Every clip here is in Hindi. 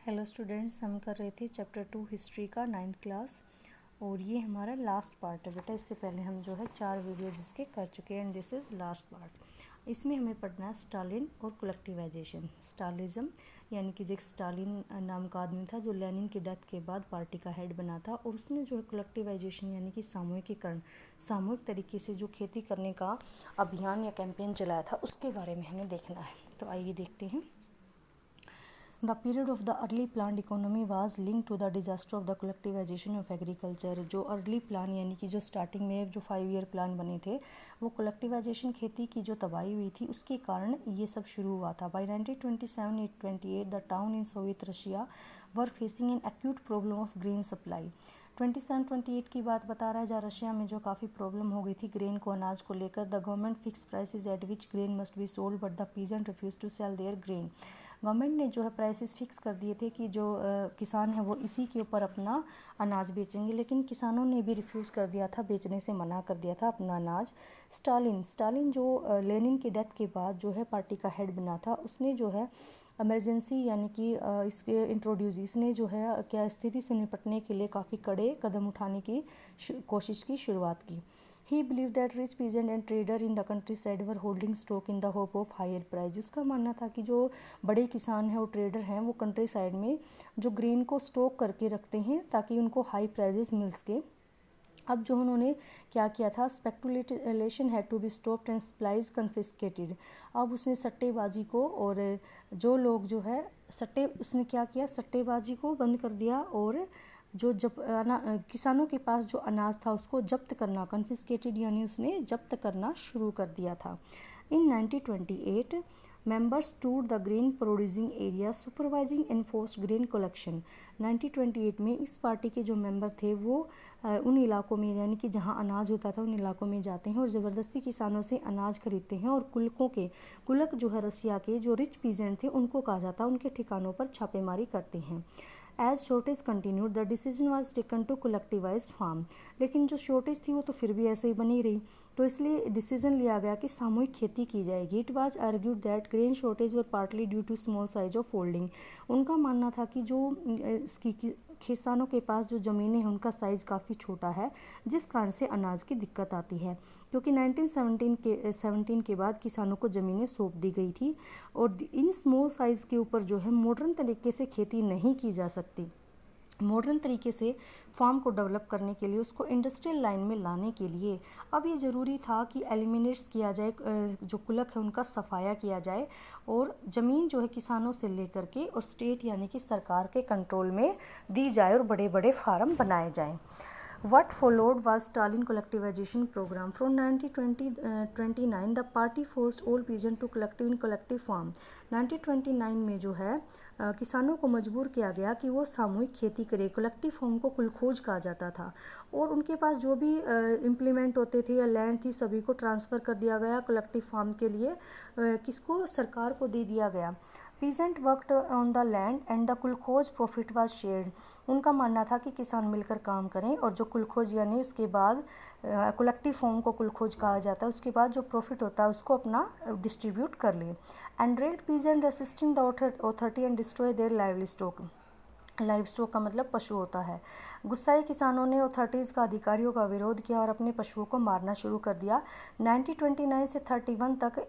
हेलो स्टूडेंट्स, हम कर रहे थे चैप्टर 2 हिस्ट्री का 9th क्लास और ये हमारा लास्ट पार्ट है बेटा। इससे पहले हम जो है 4 वीडियो जिसके कर चुके हैं and this is last part. इसमें हमें पढ़ना है स्टालिन और कलेक्टिवाइजेशन। स्टालिज्म यानी कि जो एक स्टालिन नाम का आदमी था जो लेनिन की डेथ के बाद पार्टी का हेड बना था और उसने जो है कलेक्टिवाइजेशन यानी कि सामूहिकीकरण, सामूहिक तरीके से जो खेती करने का अभियान या कैंपेन चलाया था उसके बारे में हमें देखना है। तो आइए देखते हैं। The period of the early planned economy was linked to the disaster of the collectivization of agriculture। जो अर्ली प्लान यानी कि जो स्टार्टिंग में जो 5 ईयर प्लान बने थे वो कलेक्टिवाइजेशन खेती की जो तबाही हुई थी उसके कारण ये सब शुरू हुआ था। By 1927-28 the town in Soviet Russia were facing an acute problem of grain supply. 27-28 की बात बता रहा है जहाँ रशिया में जो काफ़ी प्रॉब्लम हो गई थी ग्रेन को, अनाज को लेकर। The government fix prices at which grain must be sold but the peasant refuse to sell their grain. Government ने जो है प्राइसेस फिक्स कर दिए थे कि जो किसान है वो इसी के ऊपर अपना अनाज बेचेंगे, लेकिन किसानों ने भी रिफ्यूज़ कर दिया था, बेचने से मना कर दिया था अपना अनाज। स्टालिन जो लेनिन की डेथ के बाद जो है पार्टी का हेड बना था, उसने जो है इमरजेंसी यानी कि इसके इंट्रोड्यूस इसने जो है क्या स्थिति से निपटने के लिए काफ़ी कड़े कदम उठाने की कोशिश की शुरुआत की। He believed that rich peasant and trader in the countryside were holding stock in the hope of higher price। उसका मानना था कि जो बड़े किसान हैं वो ट्रेडर हैं वो कंट्री साइड में जो ग्रेन को स्टॉक करके रखते हैं ताकि उनको हाई प्राइजेस मिल सके। अब जो उन्होंने क्या किया था, speculation had to be stopped and supplies confiscated. अब उसने सट्टेबाजी को और जो लोग जो है उसने क्या किया, सट्टेबाजी को बंद कर दिया और जो किसानों के पास जो अनाज था उसको जब्त करना, कन्फिस्केटेड यानी उसने जब्त करना शुरू कर दिया था। इन 1928 members toured the grain producing area supervising enforced grain collection। 1928 में इस पार्टी के जो मेंबर थे वो उन इलाकों में यानी कि जहाँ अनाज होता था उन इलाकों में जाते हैं और ज़बरदस्ती किसानों से अनाज खरीदते हैं और कुलक जो है रसिया के जो रिच पीजेंट थे उनको कहा जाता उनके ठिकानों पर छापेमारी करते हैं। As shortage continued the decision was taken to collectivize farm. लेकिन जो शॉर्टेज थी वो तो फिर भी ऐसे ही बनी रही, तो इसलिए डिसीजन लिया गया कि सामूहिक खेती की जाएगी। It was argued that grain shortage were partly due to small size of holding. उनका मानना था कि जो किसानों के पास जो ज़मीनें हैं उनका साइज़ काफ़ी छोटा है जिस कारण से अनाज की दिक्कत आती है, क्योंकि 1917 के बाद किसानों को ज़मीनें सौंप दी गई थी और इन स्मॉल साइज़ के ऊपर जो है मॉडर्न तरीके से खेती नहीं की जा सकती। मॉडर्न तरीके से फार्म को डेवलप करने के लिए, उसको इंडस्ट्रियल लाइन में लाने के लिए अब ये ज़रूरी था कि एलिमिनेट्स किया जाए, जो कुलक है उनका सफाया किया जाए और ज़मीन जो है किसानों से लेकर के और स्टेट यानी कि सरकार के कंट्रोल में दी जाए और बड़े बड़े फार्म बनाए जाएं। What followed was Stalin collectivization program. From 1929 the party forced all peasants to collective farm। 1929 में जो है किसानों को मजबूर किया गया कि वो सामूहिक खेती करे। कलेक्टिव फार्म को कुलखोज कहा जाता था और उनके पास जो भी इम्प्लीमेंट होते थे या लैंड थी सभी को ट्रांसफ़र कर दिया गया कलेक्टिव फार्म के लिए। किसको, सरकार को दे दिया गया। Peasant worked on the land and the kolkhoz profit was shared. उनका मानना था कि किसान मिलकर काम करें और जो कुलखोज यानी उसके बाद कलेक्टिव फार्म को कुलखोज कहा जाता है, उसके बाद जो प्रॉफिट होता है उसको अपना डिस्ट्रीब्यूट कर ले। Enraged peasant resisting the authority and destroy their livestock का मतलब पशु होता है। गुस्साए किसानों ने अथॉरिटीज़ का अधिकारियों का विरोध किया और अपने पशुओं को मारना शुरू कर दिया। 1929 से 31 तक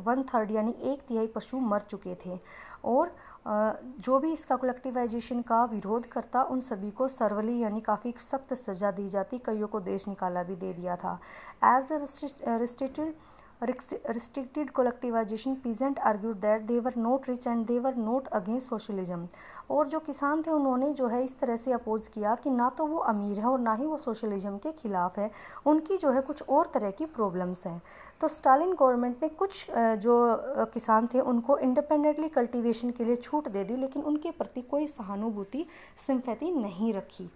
1/3 यानी 1/3 पशु मर चुके थे और जो भी इसका कलेक्टिवाइजेशन का विरोध करता उन सभी को सर्वली यानी काफ़ी सख्त सज़ा दी जाती, कईयों को देश निकाला भी दे दिया था। As the restricted collectivization peasant argued that they were not rich and they were not against socialism। और जो किसान थे उन्होंने जो है इस तरह से अपोज किया कि ना तो वो अमीर है और ना ही वो सोशलिज्म के खिलाफ है, उनकी जो है कुछ और तरह की प्रॉब्लम्स हैं। तो स्टालिन गवर्नमेंट ने कुछ जो किसान थे उनको इंडिपेंडेंटली कल्टीवेशन के लिए छूट दे दी, लेकिन उनके प्रति कोई सहानुभूति, सिंपैथी नहीं रखी।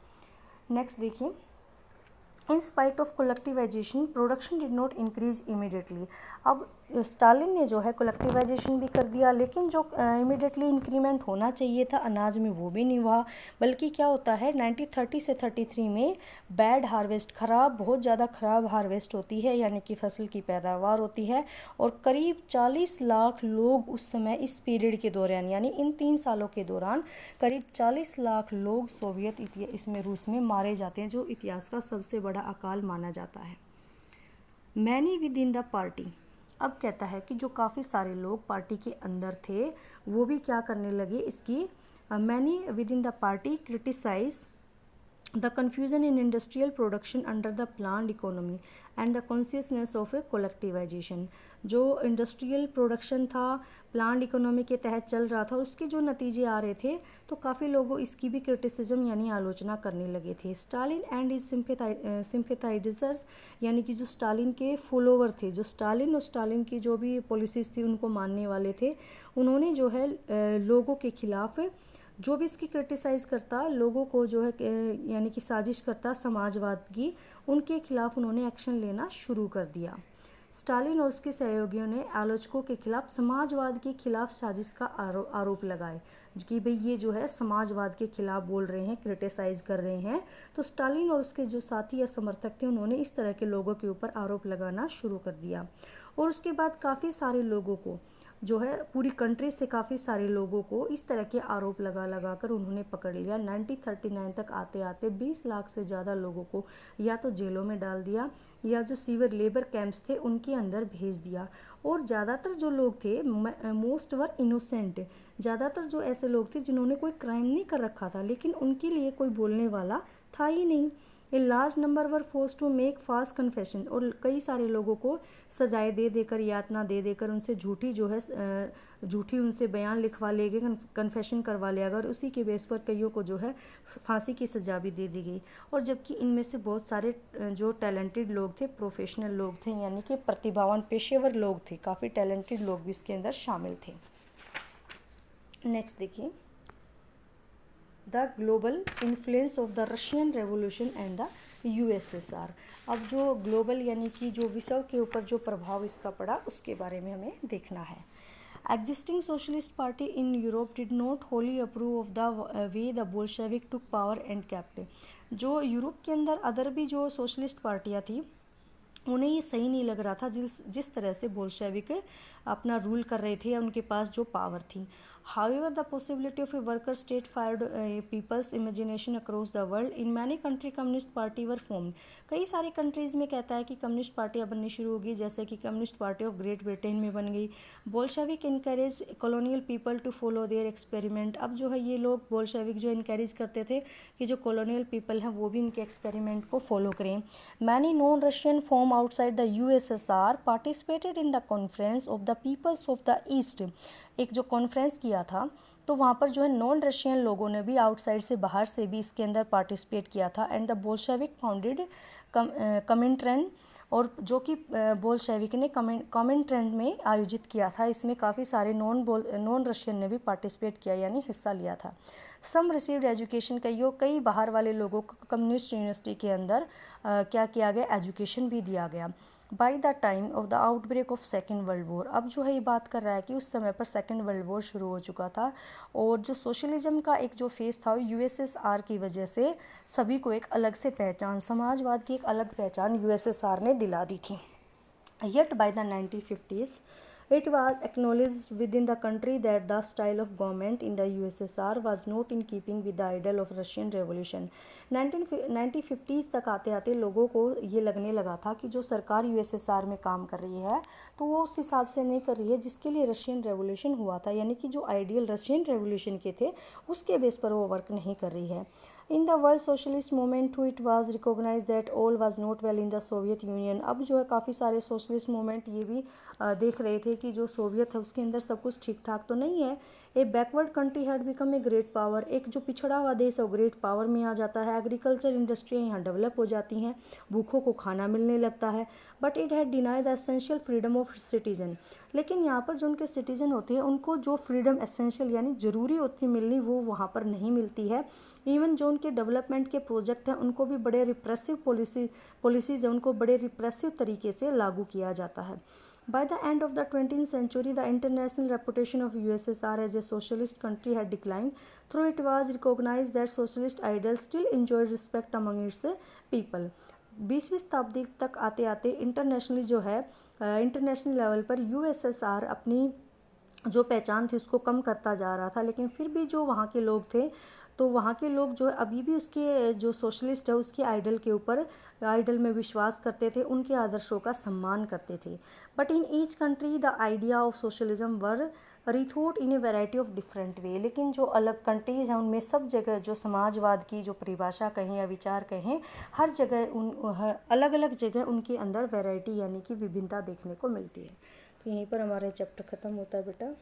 नेक्स्ट देखिए। In spite of collectivization, production did not increase immediately। अब स्टालिन ने जो है कलेक्टिवाइजेशन भी कर दिया, लेकिन जो इमिडिएटली इंक्रीमेंट होना चाहिए था अनाज में वो भी नहीं हुआ। बल्कि क्या होता है 1930 से 33 में बैड हार्वेस्ट, बहुत ज़्यादा ख़राब हार्वेस्ट होती है, यानी कि फसल की पैदावार होती है, और करीब 40 लाख लोग उस समय इस पीरियड के दौरान, यानी इन 3 सालों के दौरान करीब 40 लाख लोग सोवियत इसमें रूस में मारे जाते हैं, जो इतिहास का सबसे बड़ा अकाल माना जाता है। Many within the party, अब कहता है कि जो काफ़ी सारे लोग पार्टी के अंदर थे वो भी क्या करने लगे इसकी, many within the party criticise the confusion in industrial production under the planned economy and the consciousness of a collectivization। जो इंडस्ट्रियल प्रोडक्शन था प्लान्ड इकोनॉमी के तहत चल रहा था, उसके जो नतीजे आ रहे थे तो काफ़ी लोग इसकी भी क्रिटिसिज्म यानी आलोचना करने लगे थे। स्टालिन एंड इज सिंपैथाइजर्स, यानी कि जो स्टालिन के फॉलोवर थे, जो स्टालिन और स्टालिन की जो भी पॉलिसीज़ थी उनको मानने वाले थे, उन्होंने जो है लोगों के खिलाफ, जो भी इसकी क्रिटिसाइज़ करता लोगों को जो है यानी कि साजिश करता समाजवाद की, उनके खिलाफ उन्होंने एक्शन लेना शुरू कर दिया। स्टालिन और उसके सहयोगियों ने आलोचकों के खिलाफ समाजवाद के खिलाफ साजिश का आरोप लगाए कि भाई ये जो है समाजवाद के खिलाफ बोल रहे हैं, क्रिटिसाइज़ कर रहे हैं। तो स्टालिन और उसके जो साथी या समर्थक थे उन्होंने इस तरह के लोगों के ऊपर आरोप लगाना शुरू कर दिया। और उसके बाद काफ़ी सारे लोगों को जो है पूरी कंट्री से काफ़ी सारे लोगों को इस तरह के आरोप लगा कर उन्होंने पकड़ लिया। 1939 तक आते आते 20 लाख से ज़्यादा लोगों को या तो जेलों में डाल दिया या जो सीवर लेबर कैंप्स थे उनके अंदर भेज दिया। और ज़्यादातर जो लोग थे, मोस्ट वर इनोसेंट, ज़्यादातर जो ऐसे लोग थे जिन्होंने कोई क्राइम नहीं कर रखा था, लेकिन उनके लिए कोई बोलने वाला था ही नहीं। A large number were force to make false confession, और कई सारे लोगों को सजाएं दे देकर, यातना दे देकर उनसे झूठी उनसे बयान लिखवा ले गए, कन्फेशन करवा लिया गया, और उसी के बेस पर कईयों को जो है फांसी की सज़ा भी दे दी गई। और जबकि इनमें से बहुत सारे जो टैलेंटेड लोग थे, प्रोफेशनल लोग थे, यानी कि प्रतिभावान पेशेवर लोग थे, काफ़ी टैलेंटेड लोग भी इसके अंदर शामिल थे। नेक्स्ट देखिए, the global influence of the Russian revolution and the USSR. अब जो ग्लोबल यानी कि जो विश्व के ऊपर जो प्रभाव इसका पड़ा उसके बारे में हमें देखना है। Existing socialist party in Europe did not Holi approve of the way the Bolshevik took power and kept. जो यूरोप के अंदर अदर भी जो सोशलिस्ट पार्टियाँ थी उन्हें ये सही नहीं लग रहा था जिस तरह से बोल्शेविक अपना रूल कर रहे थे या उनके पास जो पावर थी। However, the possibility of a worker state fired people's imagination across the world. In many countries, communist party were form. कई सारी कंट्रीज़ में कहता है कि कम्युनिस्ट पार्टियाँ बननी शुरू होगी, जैसे कि communist party of Great Britain में बन गई। Bolshevik encourage colonial people to follow their experiment. अब जो है ये लोग बोल्शेविक जो इनकरेज करते थे कि जो कॉलोनियल पीपल हैं वो भी इनके एक्सपेरिमेंट को फॉलो करें। Many non Russian form outside the USSR participated in the conference of the peoples of the East. एक जो कॉन्फ्रेंस किया था तो वहाँ पर जो है नॉन रशियन लोगों ने भी आउटसाइड से, बाहर से भी इसके अंदर पार्टिसिपेट किया था। एंड द बोल्शेविक फाउंडेड कमिंट्रेन, और जो कि बोल्शेविक ने कमिंट्रेन में आयोजित किया था। इसमें काफ़ी सारे नॉन रशियन ने भी पार्टिसिपेट किया यानी हिस्सा लिया था। सम रिसीव्ड एजुकेशन, कई बाहर वाले लोगों को कम्युनिस्ट यूनिवर्सिटी के अंदर क्या किया गया, एजुकेशन भी दिया गया। By the time of the outbreak of second world war, अब जो है ये बात कर रहा है कि उस समय पर सेकेंड वर्ल्ड वॉर शुरू हो चुका था, और जो सोशलिज्म का एक जो फेस था यूएसएसआर की वजह से सभी को एक अलग से पहचान, समाजवाद की एक अलग पहचान यूएसएसआर ने दिला दी थी। Yet by the 1950s it was acknowledged within the country that the style of government in the USSR was not in keeping with the ideal of Russian Revolution। 1950s तक आते आते लोगों को ये लगने लगा था कि जो सरकार यूएसएसआर में काम कर रही है तो वो उस हिसाब से नहीं कर रही है जिसके लिए रशियन रेवोल्यूशन हुआ था, यानी कि जो आइडियल रशियन रेवोल्यूशन के थे उसके बेस पर वो वर्क नहीं कर रही है। In the world socialist movement to it was recognise that all was not well in the Soviet Union. अब जो है काफ़ी सारे सोशलिस्ट मूवमेंट ये भी देख रहे थे कि जो सोवियत है उसके अंदर सब कुछ ठीक ठाक तो नहीं है। A backward country had become a great power, एक जो पिछड़ा हुआ देश है वो ग्रेट पावर में आ जाता है। एग्रीकल्चर इंडस्ट्रियाँ यहाँ डेवलप हो जाती हैं, भूखों को खाना मिलने लगता है। But it had deny the essential freedom of citizen, लेकिन यहाँ पर जो उनके सिटीजन होते हैं उनको जो फ्रीडम एसेंशियल यानी ज़रूरी होती मिलनी वो वहाँ पर नहीं मिलती है। इवन जो उनके डेवलपमेंट के प्रोजेक्ट हैं उनको भी बड़े रिप्रेसिव पॉलिसीज़ है, उनको बड़े रिप्रेसिव तरीके से लागू किया जाता है। By the end of the 20th century, the international reputation of USSR as a socialist country had declined, though it was recognized that socialist ideals still enjoyed respect among its people. 20वीं शताब्दी तक आते आते इंटरनेशनली जो है इंटरनेशनल लेवल पर यूएसएसआर अपनी जो पहचान थी उसको कम करता जा रहा था, लेकिन फिर भी जो वहाँ के लोग थे तो वहाँ के लोग जो अभी भी उसके जो सोशलिस्ट है उसके आइडल में विश्वास करते थे, उनके आदर्शों का सम्मान करते थे. But in each country the idea of socialism were rethought in a variety of different way. लेकिन जो अलग कंट्रीज़ हैं उनमें सब जगह जो समाजवाद की जो परिभाषा कहें या विचार कहें, हर जगह अलग अलग जगह उनके अंदर वैरायटी यानी कि विभिन्नता देखने को मिलती है. तो यहीं पर हमारा चैप्टर ख़त्म होता है बेटा.